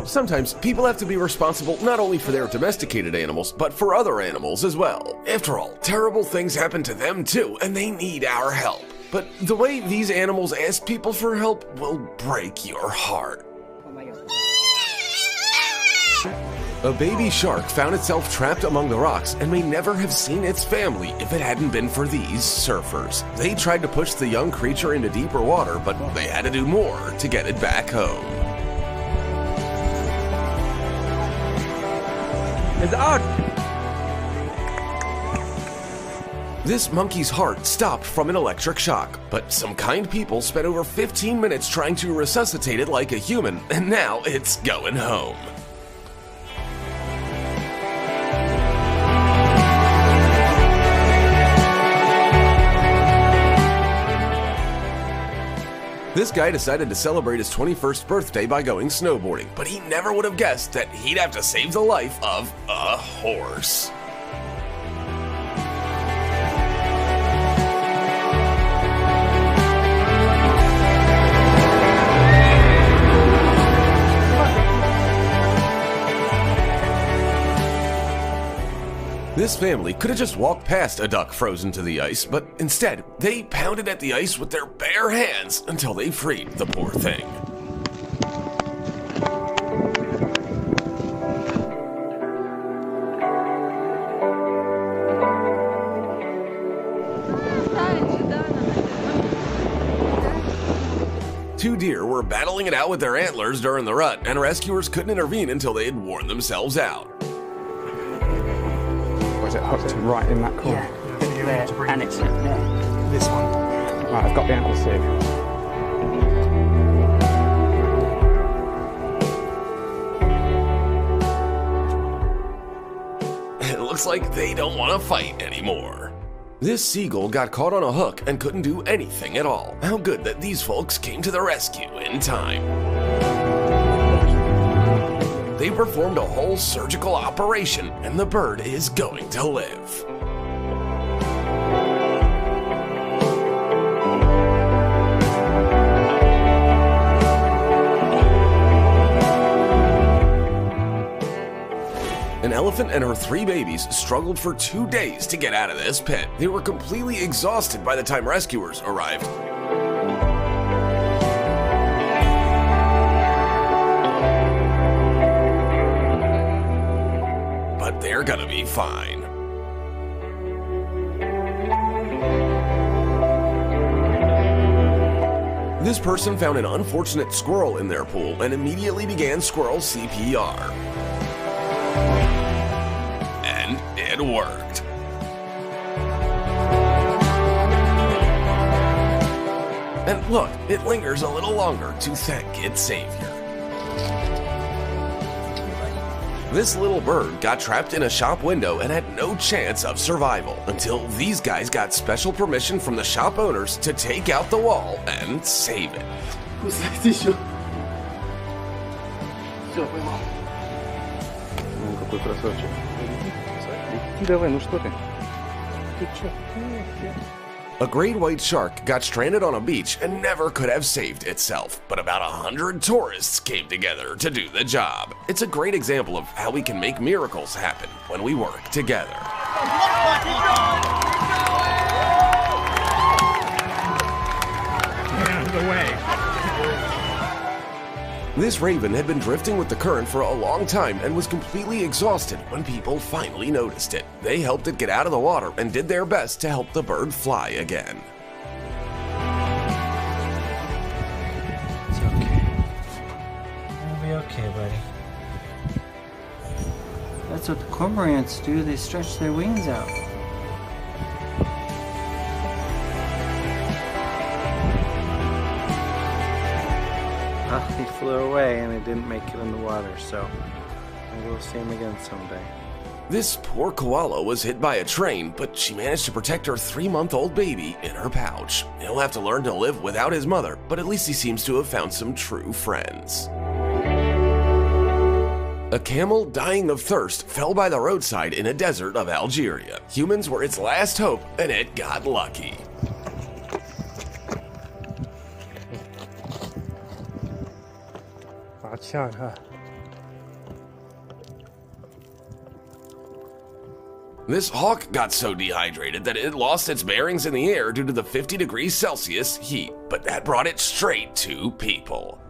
Sometimes people have to be responsible not only for their domesticated animals, but for other animals as well. After all, terrible things happen to them too, and they need our help. But the way these animals ask people for help will break your heart. A baby shark found itself trapped among the rocks and may never have seen its family if it hadn't been for these surfers. They tried to push the young creature into deeper water, but they had to do more to get it back home. It's out! This monkey's heart stopped from an electric shock, but some kind people spent over 15 minutes trying to resuscitate it like a human, and now it's going home. This guy decided to celebrate his 21st birthday by going snowboarding, but he never would have guessed that he'd have to save the life of a horse. This family could have just walked past a duck frozen to the ice, but instead, they pounded at the ice with their bare hands until they freed the poor thing. Two deer were battling it out with their antlers during the rut, and rescuers couldn't intervene until they had worn themselves out. Was it hooked right in that corner? Yeah, there, and it's there. This one. Right, I've got the antlers here. It looks like they don't want to fight anymore. This seagull got caught on a hook and couldn't do anything at all. How good that these folks came to the rescue in time. They performed a whole surgical operation, and the bird is going to live. An elephant and her 3 babies struggled for 2 days to get out of this pit. They were completely exhausted by the time rescuers arrived. But they're gonna be fine. This person found an unfortunate squirrel in their pool and immediately began squirrel CPR. And it worked. And look, it lingers a little longer to thank its savior. This little bird got trapped in a shop window and had no chance of survival until these guys got special permission from the shop owners to take out the wall and save it. Какой красавчик. Давай, ну что ты? Ты чё? A great white shark got stranded on a beach and never could have saved itself, but about 100 tourists came together to do the job. It's a great example of how we can make miracles happen when we work together. Get out of the way. This raven had been drifting with the current for a long time and was completely exhausted when people finally noticed it. They helped it get out of the water and did their best to help the bird fly again. It's okay. It'll be okay, buddy. That's what the cormorants do. They stretch their wings out. He flew away and he didn't make it in the water, so maybe we'll see him again someday. This poor koala was hit by a train, but she managed to protect her 3-month-old baby in her pouch. He'll have to learn to live without his mother, but at least he seems to have found some true friends. A camel dying of thirst fell by the roadside in a desert of Algeria. Humans were its last hope, and it got lucky. This hawk got so dehydrated that it lost its bearings in the air due to the 50 degrees Celsius heat, but that brought it straight to people.